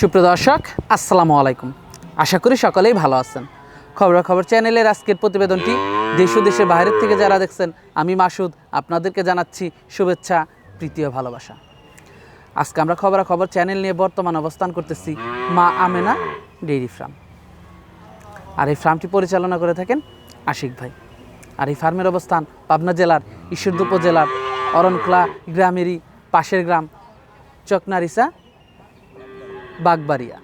সুপ্রিয় দর্শক, আসসালামু আলাইকুম। আশা করি সকলেই ভালো আছেন। খবরাখবর চ্যানেলের আজকের প্রতিবেদনটি দেশ ও দেশের বাইরের থেকে যারা দেখছেন, আমি মাসুদ আপনাদেরকে জানাচ্ছি শুভেচ্ছা, প্রীতি ও ভালোবাসা। আজকে আমরা খবরাখবর চ্যানেল নিয়ে বর্তমান অবস্থান করতেছি মা আমেনা ডেইরি ফার্ম। আর এই ফার্মটি পরিচালনা করে থাকেন আশিক ভাই। আর এই ফার্মের অবস্থান পাবনা জেলার ঈশ্বরদী উপজেলার অরণখোলা গ্রামেরই পাশের গ্রাম চকনারিসা বাগবাড়িয়া।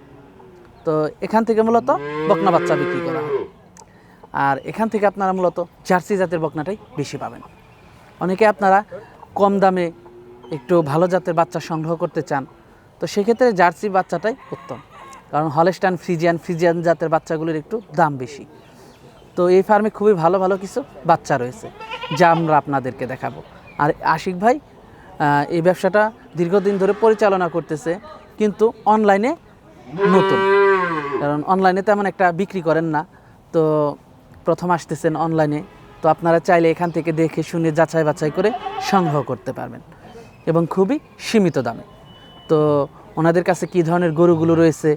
তো এখান থেকে মূলত বকনা বাচ্চা বিক্রি করা হয়। আর এখান থেকে আপনারা মূলত জার্সি জাতের বকনাটাই বেশি পাবেন। অনেকে আপনারা কম দামে একটু ভালো জাতের বাচ্চা সংগ্রহ করতে চান, তো সেক্ষেত্রে জার্সি বাচ্চাটাই উত্তম, কারণ হলস্টাইন ফ্রিজিয়ান জাতের বাচ্চাগুলির একটু দাম বেশি। তো এই ফার্মে খুবই ভালো ভালো কিছু বাচ্চা রয়েছে যা আমরা আপনাদেরকে দেখাবো। আর আশিক ভাই এই ব্যবসাটা দীর্ঘদিন ধরে পরিচালনা করতেছে, কিন্তু অনলাইনে নতুন, কারণ অনলাইনে তেমন একটা বিক্রি করেন না। তো প্রথম আসতেছেন অনলাইনে, তো আপনারা চাইলে এখান থেকে দেখে শুনে যাচাই বাছাই করে সংগ্রহ করতে পারবেন এবং খুবই সীমিত দামে। তো ওনাদের কাছে কী ধরনের গরুগুলো রয়েছে,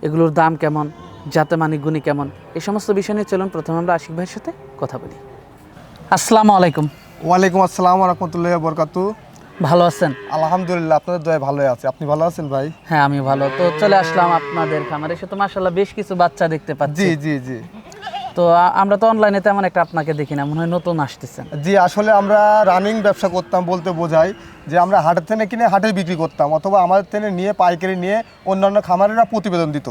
এগুলোর দাম কেমন, জাতে মানিক গুণী কেমন, এই সমস্ত বিষয় নিয়ে চলুন প্রথমে আমরা আশিক ভাইয়ের সাথে কথা বলি। আসসালামু আলাইকুম। ওয়ালাইকুম আসসালাম ওয়া রাহমাতুল্লাহি ওয়া বারাকাতুহু। ভালো আছেন? আলহামদুলিল্লাহ, আপনাদের দয়ায় ভালোই আছে। আপনি ভালো আছেন ভাই? হ্যাঁ, আমি ভালো। তো চলে আসলাম আপনাদের খামারে, এসে তো মাশাআল্লাহ বেশ কিছু বাচ্চা দেখতে পাচ্ছি। জি জি জি। তো আমরা তো অনলাইনে তেমন একটা আপনাকে দেখি না, মনে হয় নতুন আসতেছেন। জি, আসলে আমরা রানিং ব্যবসা করতাম বলতে বোঝায় যে আমরা হাটের থেকে কিনে হাটে বিক্রি করতাম, অথবা আমাদের থেকে নিয়ে পাইকারি নিয়ে অন্যান্য খামারেরা প্রতিবেদন দিত।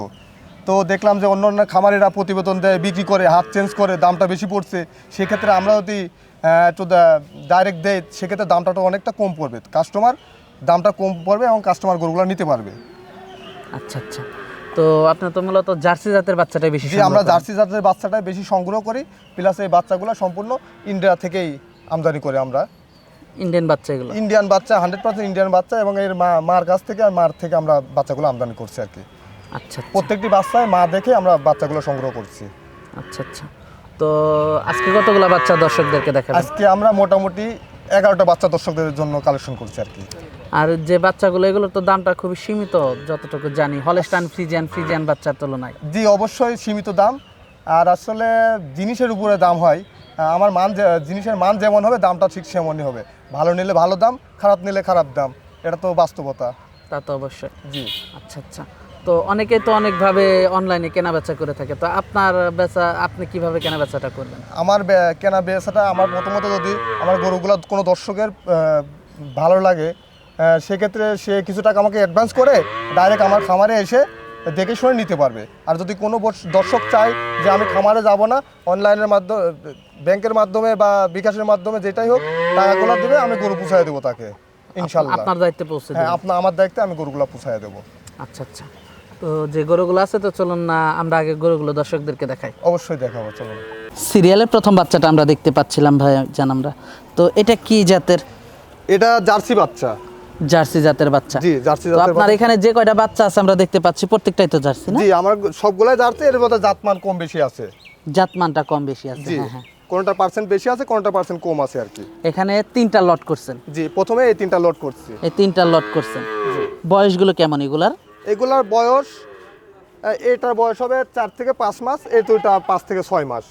তো দেখলাম যে অন্যান্য খামারেরা প্রতিবেদন দেয়, বিক্রি করে, হাত চেঞ্জ করে, দামটা বেশি পড়ছে। সেক্ষেত্রে আমরা যদি একটু ডাইরেক্ট দেয়, সেক্ষেত্রে দামটা তো অনেকটা কম পড়বে, কাস্টমার দামটা কম পড়বে এবং কাস্টমার গরুগুলো নিতে পারবে। আচ্ছা আচ্ছা। তো আপনার তো মূলত জার্সি জাতের বাচ্চাটাই বেশি? জি, আমরা জার্সি জাতের বাচ্চাটাই বেশি সংগ্রহ করি, প্লাস এই বাচ্চাগুলো সম্পূর্ণ ইন্ডিয়া থেকেই আমদানি করি আমরা। ইন্ডিয়ান বাচ্চা? এগুলো ইন্ডিয়ান বাচ্চা, 100% ইন্ডিয়ান বাচ্চা, এবং এর মার কাছ থেকে আর মার থেকে আমরা বাচ্চাগুলো আমদানি করছি আর কি। আচ্ছা, প্রত্যেকটি বাচ্চায় মা দেখে আমরা বাচ্চাগুলো সংগ্রহ করছি। আচ্ছা আচ্ছা। তো আজকে কতগুলো বাচ্চা দর্শকদেরকে দেখাবেন? আজকে আমরা মোটামুটি 11টা বাচ্চা দর্শকদের জন্য কালেকশন করছি আর কি। আর যে বাচ্চাগুলো, এগুলোর তো দামটা খুবই সীমিত যতটুকু জানি, হলস্টাইন ফ্রিজিয়ান বাচ্চার তুলনায়। জি, অবশ্যই সীমিত দাম। আর আসলে জিনিসের উপরে দাম হয়, আমার জিনিসের মান যেমন হবে দামটা ঠিক সেমনই হবে। ভালো নিলে ভালো দাম, খারাপ নিলে খারাপ দাম, এটা তো বাস্তবতা। তা তো অবশ্যই। জি। আচ্ছা আচ্ছা। তো অনেকে তো অনেকভাবে অনলাইনে কেনা বেচা করে থাকে, তো আপনার বেচা, আপনি কিভাবে কেনা বেচাটা করবেন? আমার কেনা বেচাটা, আমার প্রথমত যদি আমার গরুগুলো কোনো দর্শকের ভালো লাগে, সেক্ষেত্রে সে কিছু টাকা আমাকে অ্যাডভান্স করে ডাইরেক্ট আমার খামারে এসে দেখে শুনে নিতে পারবে। আর যদি কোনো দর্শক চায় যে আমি খামারে যাব না, অনলাইনের মাধ্যমে, ব্যাংকের মাধ্যমে বা বিকাশের মাধ্যমে যেটাই হোক, টাকাগুলো দেবে, আমি গরু পুষায় দেবো তাকে, ইনশাল্লাহ। আপনার দায়িত্বে পৌঁছে দেবেন? হ্যাঁ, আমার দায়িত্বে আমি গরুগুলো পুষায় দেবো। আচ্ছা আচ্ছা। তো যে গরুগুলো আছে, তো চলুন না আমরা আগে গরুগুলো দর্শকদেরকে দেখাই। অবশ্যই দেখাবো, চলুন। সিরিয়ালের প্রথম বাচ্চাটা আমরা দেখতে পাচ্ছিলাম ভাই জান আমরা, তো এটা কি জাতের? এটা জার্সি বাচ্চা। জার্সি জাতের বাচ্চা? জি, জার্সি জাতের। আপনার এখানে যে কয়টা বাচ্চা আছে আমরা দেখতে পাচ্ছি, প্রত্যেকটাই তো জার্সি না? জি, আমার সবগুলাই জার্সি। এর মধ্যে জাতমান কম বেশি আছে। জাতমানটা কম বেশি আছে? জি, হ্যাঁ হ্যাঁ। কোনটা পার্সেন্ট বেশি আছে, কোনটা পার্সেন্ট কম আছে আর কি। এখানে 3টা লট করছেন? জি, প্রথমে এই 3টা লট করছি। এই 3টা লট করছেন। বয়সগুলো কেমন এগুলার? এগুলার বয়স, এটার বয়স হবে 4 থেকে 5 মাস, এই দুইটা 5 থেকে 6 মাস।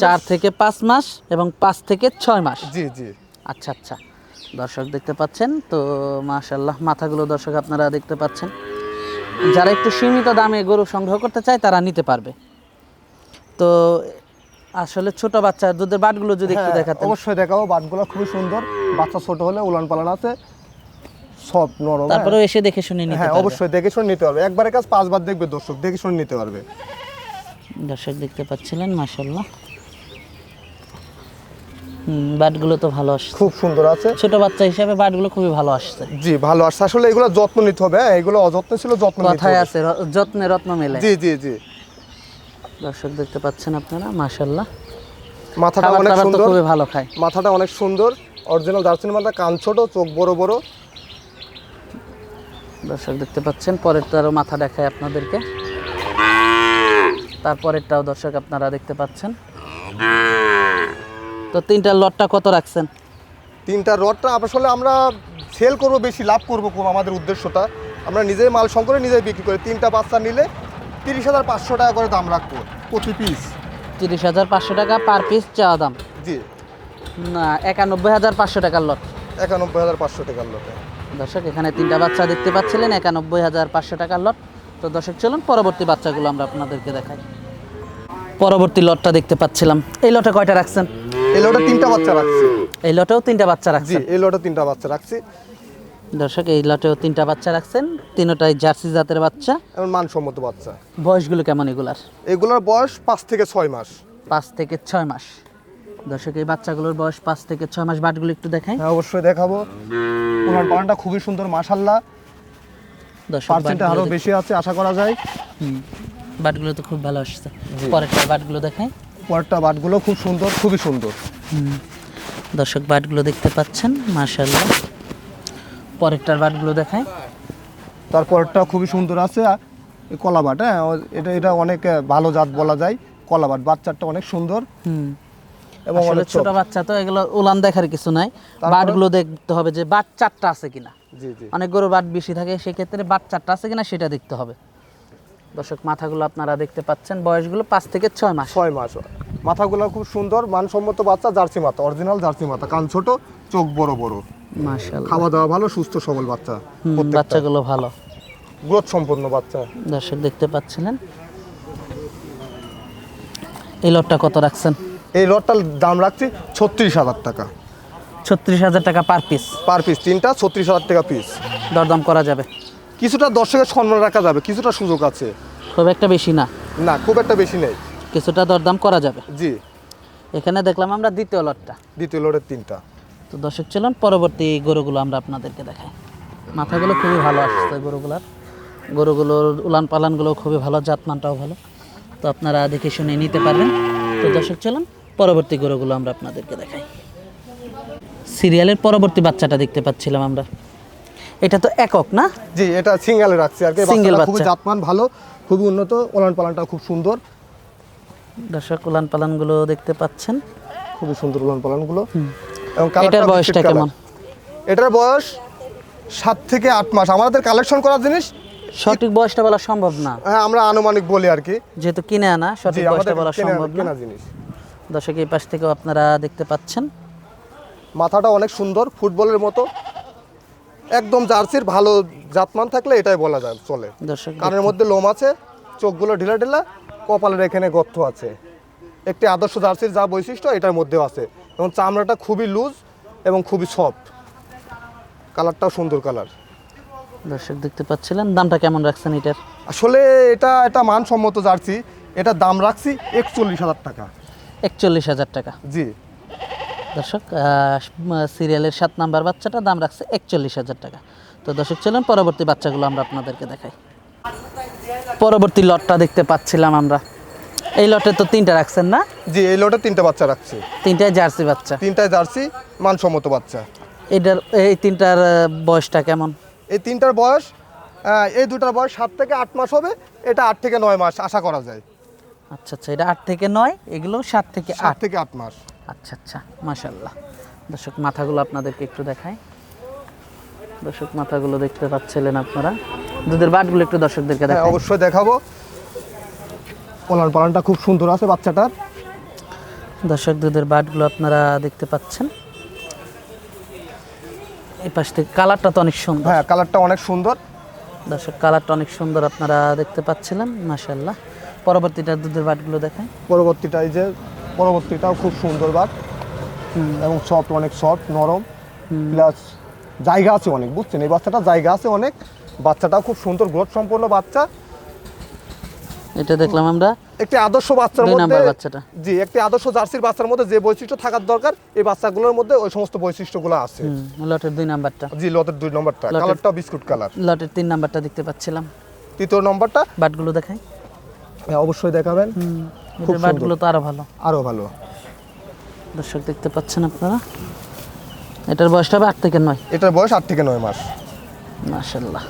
4 থেকে 5 মাস এবং 5 থেকে 6 মাস? জি জি। আচ্ছা আচ্ছা। দর্শক দেখতে পাচ্ছেন তো, মাশাআল্লাহ, মাথাগুলো দর্শক আপনারা দেখতে পাচ্ছেন। যারা একটু সীমিত দামে গরু সংগ্রহ করতে চায় তারা নিতে পারবে। তো আসলে ছোট বাচ্চা দুধের বাটগুলো যদি একটু দেখাতেন। অবশ্যই দেখাবো। বাটগুলো খুবই সুন্দর, বাচ্চা ছোট হলে উলান পালান আছে, সব নরম। তারপরেও এসে দেখে শুনে নিতে হ্যাঁ পারবে। অবশ্যই দেখে শুনে নিতে পারবে, একবারে কাজ 5 বার দেখবে দর্শক, দেখে শুনে নিতে পারবে। দর্শক দেখতে পাচ্ছিলেন মাশাআল্লাহ। বাটগুলো তো ভালো আসছে, খুব সুন্দর আছে। ছোট বাচ্চা হিসাবে বাটগুলো খুবই ভালো আসছে। জি ভালো আসছে, আসলে এগুলো যত্ন নিতে হবে। হ্যাঁ এগুলো অযত্ন ছিল, যত্ন নিতে কথায় হবে। আছে যত্নে রত্ন মেলে। জি জি জি। দর্শক দেখতে পাচ্ছেন আপনারা মাশাআল্লাহ, মাথাটা অনেক সুন্দর, খুবই ভালো খায়। মাথাটা অনেক সুন্দর, অরিজিনাল দারচিনি মাথা, কান ছোট, চোখ বড় বড়। দর্শক দেখতে পাচ্ছেন পরেরটারও মাথা দেখায় আপনাদেরকে, তারপরেরটাও দর্শক আপনারা দেখতে পাচ্ছেন। তো তিনটার লটটা কত রাখছেন? তিনটা রডটা আসলে আমরা সেল করব বেশি, লাভ করব কম, আমাদের উদ্দেশ্যটা। আমরা নিজেই মাল সংগ্রহে নিজেই বিক্রি করি। তিনটা বাচ্চা নিলে 30,500 টাকা করে দাম রাখবো প্রতি পিস। 30,500 টাকা পার পিস চাওয়া দাম? জি না, 91,500 টাকার লট। 91,500 টাকার লটে। দর্শক এখানে তিনটা বাচ্চা দেখতে পাচ্ছিলেন, 91,500 টাকার লট। তো দর্শক চলুন পরবর্তী বাচ্চাগুলো আমরা আপনাদেরকে দেখাই। পরবর্তী লটটা দেখতে পাচ্ছিলাম, এই লটে কয়টা রাখছেন? এই লটে 3টা বাচ্চা রাখছি। এই লটেও 3টা বাচ্চা জি রাখছেন? এই লটে 3টা বাচ্চা রাখছি। দর্শক এই লটেও 3টা বাচ্চা রাখছেন, তিনটাই জার্সি জাতের বাচ্চা। এমন মানসম্মত বাচ্চা। বয়সগুলো কেমন এগুলার? এগুলোর বয়স 5 থেকে 6 মাস। 5 থেকে 6 মাস। দর্শক এই বাচ্চাগুলোর বয়স 5 থেকে 6 মাস। বাটগুলো একটু দেখাই। হ্যাঁ অবশ্যই দেখাবো। উলান পালানটা খুবই সুন্দর মাশাআল্লাহ, দর্শক পার্সেন্টে আরো বেশি আছে আশা করা যায়। বাটগুলো তো খুব ভালো আসছে। পরেরটা বাটগুলো দেখাই। পরেরটা বাটগুলো খুব সুন্দর, খুবই সুন্দর। দর্শক বাটগুলো দেখতে পাচ্ছেন মাশাআল্লাহ। পরেরটার বাটগুলো দেখাই। তারপরটা খুবই সুন্দর আছে, এই কলা বাট। হ্যাঁ এটা এটা অনেক ভালো জাত বলা যায়। কলা বাট বাচ্চাটা অনেক সুন্দর এবং আসলে অনেক ছোট বাচ্চা তো এগুলো উলান দেখার কিছু নাই, বাটগুলো দেখতে হবে যে বাট 4টা আছে কিনা। জি জি। অনেক গরু বাট বেশি থাকে, সেক্ষেত্রে বাট 4টা আছে কিনা সেটা দেখতে হবে। দর্শক মাথাগুলো আপনারা দেখতে পাচ্ছেন, বয়সগুলো 5 থেকে 6 মাস। 6 মাস। মাথাগুলো খুব সুন্দর, মানসম্মত বাচ্চা, জার্সি মাথা, অরিজিনাল জার্সি মাথা, কান ছোট, চোখ বড় বড়। মাশাআল্লাহ, খাওয়া দাওয়া ভালো, সুস্থ সবল বাচ্চা। বাচ্চাগুলো ভালো, গ্রোথ সম্পন্ন বাচ্চা। দর্শক দেখতে পাচ্ছিলেন। এই লটটা কত রাখছেন? এই লটটার দাম রাখছি 36,000 টাকা। 36,000 টাকা পার পিস? পার পিস, তিনটা 36,000 টাকা পিস। দরদাম করা যাবে? কিছুটা দর্শকের সম্মান রাখা যাবে, কিছুটা সুযোগ আছে। খুব একটা বেশি না? না খুব একটা বেশি নেই। কিছুটা দরদাম করা যাবে। জি। এখানে দেখলাম আমরা দ্বিতীয় লটটা। দ্বিতীয় লটের 3টা। তো দর্শক চলুন পরবর্তী গরুগুলো আমরা আপনাদেরকে দেখাই। মাথাগুলো খুবই ভালো আসছে গরুগুলোর উলান পালানগুলো খুবই ভালো, জাতমানটাও ভালো। তো আপনারা দেখে শুনে নিতে পারবেন। তো দর্শক চলুন পরবর্তী গরুগুলো আমরা আপনাদেরকে দেখাই। সিরিয়ালের পরবর্তী বাচ্চাটা দেখতে পাচ্ছিলাম আমরা, এটা তো একক না? জি এটা সিঙ্গেলে রাখছি আর কি। সিঙ্গেল বাচ্চাটা বাচ্চা, খুবই জাতমান ভালো, খুবই উন্নত, উলান পালানটা খুব সুন্দর। দর্শক উলান পালানগুলো দেখতে পাচ্ছেন, খুবই সুন্দর উলান পালানগুলো। এবং এটার বয়সটা কেমন? এটার বয়স 7 থেকে 8 মাস। আমাদের কালেকশন করা জিনিস, সঠিক বয়সটা বলা সম্ভব না। হ্যাঁ আমরা আনুমানিক বলি আর কি, যেহেতু কিনে আনা, সঠিক বয়সটা বলা সম্ভব না। কেনা জিনিস। দর্শক এই পাশ থেকেও আপনারা দেখতে পাচ্ছেন, মাথাটা অনেক সুন্দর, ফুটবলের মতো, একদম জার্সির ভালো জাতমান থাকলে এটাই বলা যায় চলে। দর্শক কানের মধ্যে লোম আছে, চোখগুলো ঢিলা ঢিলা, কপালের এখানে গর্ত আছে। একটি আদর্শ জার্সির যা বৈশিষ্ট্য এটার মধ্যেও আছে। এবং চামড়াটা খুবই লুজ এবং খুবই সফট, কালারটাও সুন্দর কালার। দর্শক দেখতে পাচ্ছিলেন, দামটা কেমন রাখছেন এটার? আসলে এটা মানসম্মত জার্সি, এটার দাম রাখছি 41,000 টাকা। 41,000 টাকা? জি। দর্শক সিরিয়ালের 7 নাম্বার বাচ্চাটা দাম রাখছে 41,000 টাকা। তো দর্শক চলুন পরবর্তী বাচ্চাগুলো আমরা আপনাদেরকে দেখাই। পরবর্তী লটটা দেখতে পাচ্ছিলাম আমরা, এই লটে তো 3টা রাখছেন না? জি এই লটে 3টা বাচ্চা রাখছি। 3টাই জার্সি বাচ্চা? 3টাই জার্সি, মানসম্মত বাচ্চা। এই 3টার বয়সটা কেমন? এই 3টার বয়স, এই 2টার বয়স 7 থেকে 8 মাস হবে, এটা 8 থেকে 9 মাস আশা করা যায়। আচ্ছা আচ্ছা, এটা 8 থেকে 9, এগুলো 7 থেকে 8? 7 থেকে 8 মাস। আচ্ছা আচ্ছা, মাশাআল্লাহ। দর্শক মাথাগুলো আপনাদেরকে একটু দেখাই। দর্শক মাথাগুলো দেখতে পাচ্ছিলেন আপনারা, দুধের বাটগুলো একটু দর্শকদেরকে দেখাই। হ্যাঁ অবশ্যই দেখাবো। ওলান পালানটা খুব সুন্দর আছে বাচ্চাটার। দর্শক দুধের বাটগুলো আপনারা দেখতে পাচ্ছেন, এই পাশ থেকে কালারটা তো অনেক সুন্দর। হ্যাঁ কালারটা অনেক সুন্দর। দর্শক কালারটা অনেক সুন্দর আপনারা দেখতে পাচ্ছিলেন, মাশাআল্লাহ। পরবর্তীটা দুধের বাটগুলো দেখাই। পরবর্তীটাও খুব সুন্দর বাট এবং সফট, অনেক সফট নরম, প্লাস জায়গা আছে অনেক, বুঝছেন? এই বাচ্চাটা জায়গা আছে অনেক, বাচ্চাটাও খুব সুন্দর গ্রোথ সম্পন্ন বাচ্চা। এটা দেখলাম আমরা একটি আদর্শ বাচ্চার 2 মধ্যে, নাম্বার বাচ্চাটা। জি, একটি আদর্শ জার্সির বাচ্চার মধ্যে যে বৈশিষ্ট্য থাকার দরকার এই বাচ্চাগুলোর মধ্যে ওই সমস্ত বৈশিষ্ট্যগুলো আছে। লটের 2 নাম্বারটা। জি, লটের 2 নম্বরটা, কালারটা বিস্কুট কালার। লটের 3 নাম্বারটা দেখতে পাচ্ছিলাম। 3 নম্বরটা বাটগুলো দেখাই। হ্যাঁ, অবশ্যই দেখাবেন। খুব বাটগুলো তো আরো ভালো, আরো ভালো। দর্শক দেখতে পাচ্ছেন আপনারা। এটার বয়সটা হবে 8 থেকে 9। এটার বয়স 8 থেকে 9 মাস। মাশাআল্লাহ।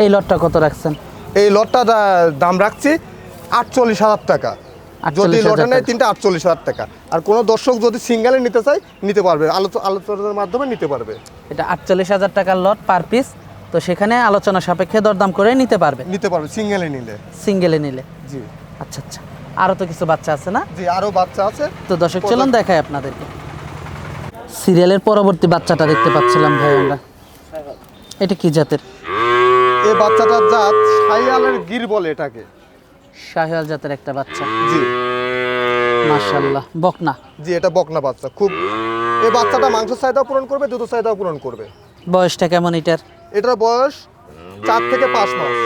এই লটটা কত রাখছেন? এই লটটা দাম রাখছি 48,000 টাকা। যদি লটে নেয় 3টা 48,000 টাকা। আর কোনো দর্শক যদি সিঙ্গেলে নিতে চায় নিতে পারবে, আলোচনার মাধ্যমে নিতে পারবে। এটা 48,000 টাকার লট পার পিস, তো সেখানে আলোচনা সাপেক্ষে দরদাম করে নিতে পারবে সিঙ্গেলে নিলে। সিঙ্গেলে নিলে, জি। আচ্ছা আচ্ছা। আরো তো কিছু বাচ্চা আছে না? জি, আরো বাচ্চা আছে। তো দর্শক চলুন দেখাই আপনাদেরকে। সিরিয়ালের পরবর্তী বাচ্চাটা দেখতে পাচ্ছিলাম ভাই আমরা। এটা কি জাতের? এই বাচ্চাটার জাত শাহিওয়ালের গির বলে এটাকে। শাহিওয়াল জাতের একটা বাচ্চা। জি, মাশাআল্লাহ। বকনা? জি, এটা বকনা বাচ্চা। খুব এই বাচ্চাটা মাংস চাহিদাও পূরণ করবে, দুধ চাহিদাও পূরণ করবে। বয়সটা কেমন এটার? এটার বয়স 4 থেকে 5 মাস।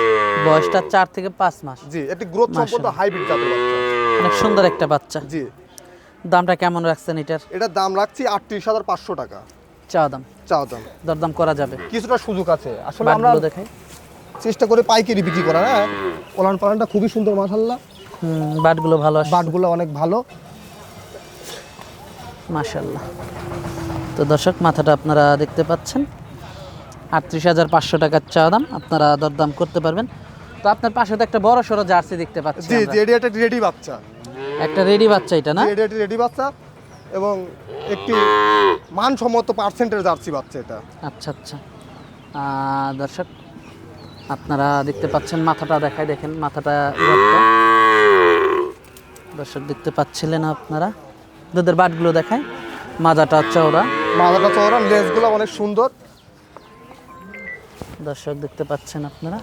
বয়সটা 4 থেকে 5 মাস। জি, একটি গ্রোথ সম্পন্ন হাইব্রিড জাতের বাচ্চা। অনেক সুন্দর একটা বাচ্চা। জি। দামটা কেমন রাখছেন এটার? এটার দাম রাখছি 38,500 টাকা। চাওয়া দাম? চাওয়া দাম। দরদাম করা যাবে? কিছুটা সুযোগ আছে। আসলে আমরা বাটগুলো দেখাই। চেষ্টা করে পাইকারি বিক্রি করা। হ্যাঁ, ওলান পালানটা খুবই সুন্দর মাশাআল্লাহ। বাটগুলো ভালো আসছে। বাটগুলো অনেক ভালো মাশাআল্লাহ। তো দর্শক মাথাটা আপনারা দেখতে পাচ্ছেন, 38,500 টাকার চাওয়া দাম, আপনারা দরদাম করতে পারবেন। তো আপনার পাশে তো একটা বড় সড়ো জার্সি দেখতে পাচ্ছি। জি, জি, এটা একটা রেডি বাচ্চা। একটা রেডি বাচ্চা এটা না? এটা রেডি বাচ্চা এবং একটি মানসম্মত পার্সেন্টের জার্সি বাচ্চা এটা। আচ্ছা আচ্ছা। দর্শক আপনারা দেখতে পাচ্ছেন, মাথাটা দেখায়, দেখেন মাথাটা গর্ত। দর্শক দেখতে পাচ্ছিলেন আপনারা। দুধের বাটগুলো দেখায়, মাজাটা চওড়া, লেজগুলো অনেক সুন্দর। দর্শক দেখতে পাচ্ছেন আপনারা।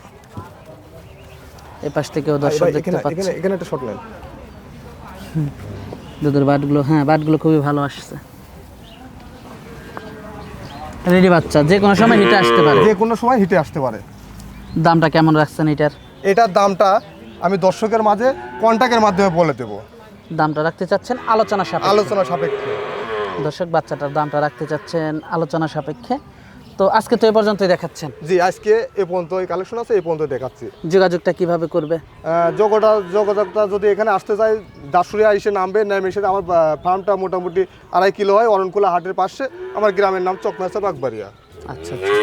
এই পাশ থেকেও দর্শক দেখতে পাচ্ছেন। এখানে একটা শট নেন। দুধের বাটগুলো, হ্যাঁ বাটগুলো খুবই ভালো আসছে। রেডি বাচ্চা, যে কোনো সময় হিটে আসতে পারে। যে কোনো সময় হিটে আসতে পারে। দামটা কেমন রাখছেন এটার? এটার দামটা আমি দর্শকের মাঝে কন্টাক্টের মাধ্যমে বলে দেব। দামটা রাখতে চাচ্ছেন আলোচনা সাপেক্ষে? আলোচনা সাপেক্ষে। দর্শক বাচ্চাটার দামটা রাখতে চাচ্ছেন আলোচনা সাপেক্ষে। তো আজকে তো এ পর্যন্তই দেখাচ্ছেন? জি, আজকে এ পর্যন্ত কালেকশন আছে, এই পর্যন্ত দেখাচ্ছি। যোগাযোগটা কিভাবে করবে? যোগাযোগটা যদি এখানে আসতে চাই, দাসুরিয়া এসে নামবে, নেমে এসে আমার ফার্মটা মোটামুটি 2.5 কিলো হয়, অরণকুলা হাটের পাশে। আমার গ্রামের নাম চকমাচা বাগবাড়িয়া। আচ্ছা আচ্ছা।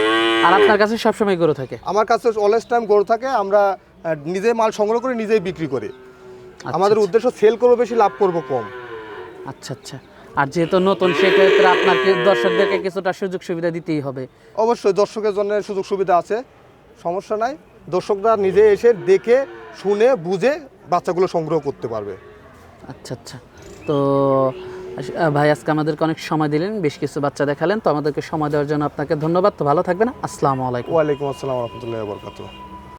আর আপনার কাছে সবসময় গরু থাকে? আমার কাছে অলওয়েজ টাইম গরু থাকে। আমরা নিজেই মাল সংগ্রহ করে নিজেই বিক্রি করি। আমাদের উদ্দেশ্য সেল করবো বেশি, লাভ করবো কম। আচ্ছা আচ্ছা। আর যেহেতু নতুন, সেক্ষেত্রে আপনাকে দর্শকদেরকে কিছুটা সুযোগ সুবিধা দিতেই হবে। অবশ্যই দর্শকের জন্য সুযোগ সুবিধা আছে, সমস্যা নাই। দর্শকরা নিজে এসে দেখে শুনে বুঝে বাচ্চাগুলো সংগ্রহ করতে পারবে। আচ্ছা আচ্ছা। তো ভাই আজকে আমাদেরকে অনেক সময় দিলেন, বেশ কিছু বাচ্চা দেখালেন, তো আমাদেরকে সময় দেওয়ার জন্য আপনাকে ধন্যবাদ। তো ভালো থাকবেন। আসসালামু আলাইকুম। ওয়ালাইকুম আসসালাম ওয়া রাহমাতুল্লাহি ওয়া বারাকাতুহু।